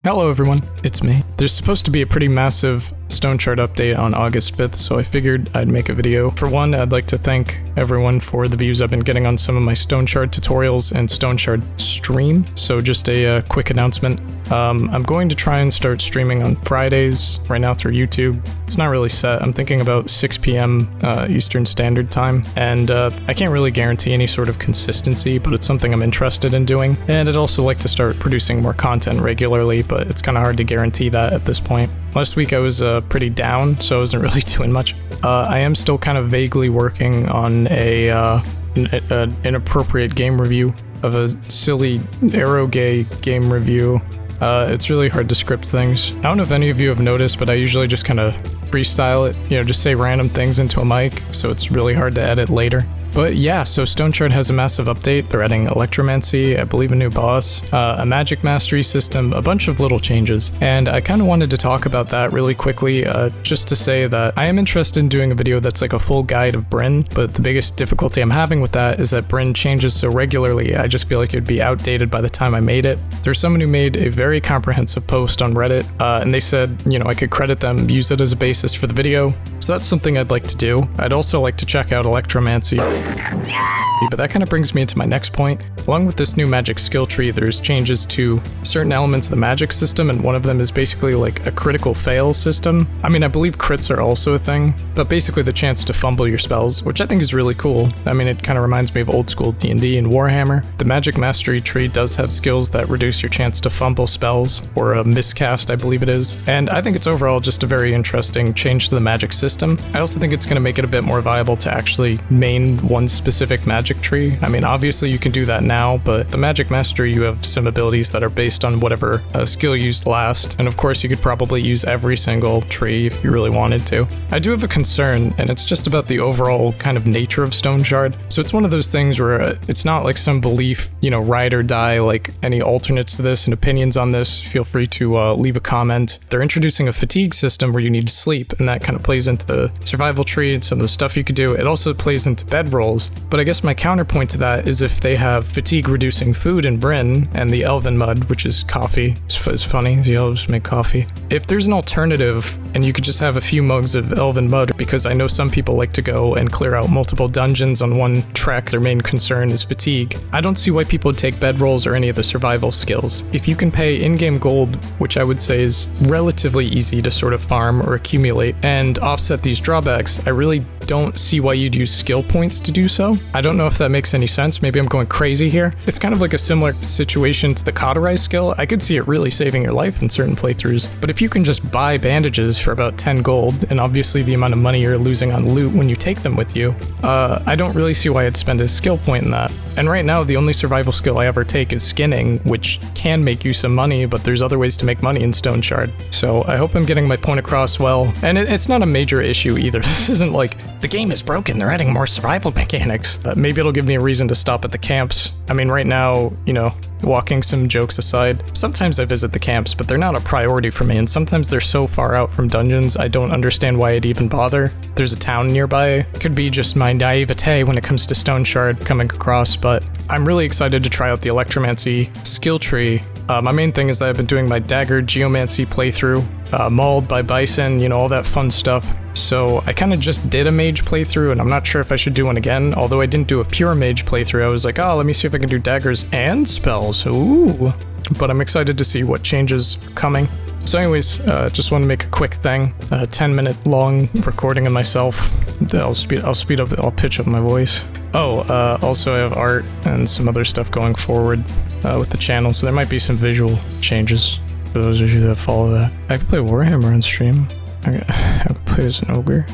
Hello everyone, it's me. There's supposed to be a pretty massive Stoneshard update on August 5th, so I figured I'd make a video. For one, I'd like to thank everyone for the views I've been getting on some of my Stoneshard tutorials and Stoneshard stream. So just a quick announcement. I'm going to try and start streaming on Fridays right now through YouTube. It's not really set. I'm thinking about 6 p.m. Eastern Standard Time, and I can't really guarantee any sort of consistency, but it's something I'm interested in doing. And I'd also like to start producing more content regularly, but it's kind of hard to guarantee that at this point. Last week I was pretty down, so I wasn't really doing much. I am still kind of vaguely working on an inappropriate game review of a silly Aerogay game review. It's really hard to script things. I don't know if any of you have noticed, but I usually just kind of freestyle it, just say random things into a mic, so it's really hard to edit later. But yeah, so Stoneshard has a massive update. They're adding Electromancy, I believe a new boss, a magic mastery system, a bunch of little changes. And I kind of wanted to talk about that really quickly, just to say that I am interested in doing a video that's like a full guide of Bryn, but the biggest difficulty I'm having with that is that Bryn changes so regularly, I just feel like it'd be outdated by the time I made it. There's someone who made a very comprehensive post on Reddit, and they said, I could credit them, use it as a basis for the video. So that's something I'd like to do. I'd also like to check out Electromancy. But that kind of brings me into my next point. Along with this new magic skill tree, there's changes to certain elements of the magic system, and one of them is basically like a critical fail system. I mean, I believe crits are also a thing, but basically the chance to fumble your spells, which I think is really cool. I mean, it kind of reminds me of old school D&D and Warhammer. The magic mastery tree does have skills that reduce your chance to fumble spells, or a miscast, I believe it is. And I think it's overall just a very interesting change to the magic system. I also think it's going to make it a bit more viable to actually main one specific magic tree. I mean, obviously you can do that now, but the magic mastery, you have some abilities that are based on whatever skill used last, and of course you could probably use every single tree if you really wanted to. I do have a concern, and it's just about the overall kind of nature of Stoneshard. So it's one of those things where it's not like some belief, ride or die. Like, any alternates to this and opinions on this, feel free to leave a comment. They're introducing a fatigue system where you need to sleep, and that kind of plays into the survival tree and some of the stuff you could do. It also plays into bedrolls. But I guess my counterpoint to that is if they have fatigue-reducing food in Bryn and the Elven Mud, which is coffee. It's funny, the elves make coffee. If there's an alternative and you could just have a few mugs of Elven Mud, because I know some people like to go and clear out multiple dungeons on one trek, their main concern is fatigue. I don't see why people would take bedrolls or any of the survival skills. If you can pay in-game gold, which I would say is relatively easy to sort of farm or accumulate, and offset these drawbacks, I really don't see why you'd use skill points to do so. I don't know if that makes any sense. Maybe I'm going crazy here. It's kind of like a similar situation to the cauterize skill. I could see it really saving your life in certain playthroughs, but if you can just buy bandages for about 10 gold, and obviously the amount of money you're losing on loot when you take them with you, I don't really see why I'd spend a skill point in that. And right now, the only survival skill I ever take is skinning, which can make you some money, but there's other ways to make money in Stoneshard. So I hope I'm getting my point across well. And it's not a major issue either. This isn't like, the game is broken, they're adding more survival mechanics. Maybe it'll give me a reason to stop at the camps. I mean, right now, walking some jokes aside, sometimes I visit the camps, but they're not a priority for me, and sometimes they're so far out from dungeons, I don't understand why I'd even bother. There's a town nearby. Could be just my naivete when it comes to Stoneshard coming across, but I'm really excited to try out the Electromancy skill tree. My main thing is that I've been doing my Dagger Geomancy playthrough, mauled by Bison, all that fun stuff. So I kind of just did a mage playthrough, and I'm not sure if I should do one again. Although I didn't do a pure mage playthrough, I was like, let me see if I can do daggers and spells. Ooh. But I'm excited to see what changes are coming. So anyways, just want to make a quick thing. A 10-minute long recording of myself. I'll speed up, I'll pitch up my voice. Also I have art and some other stuff going forward with the channel, so there might be some visual changes for those of you that follow that. I could play Warhammer on stream. I could play as an ogre.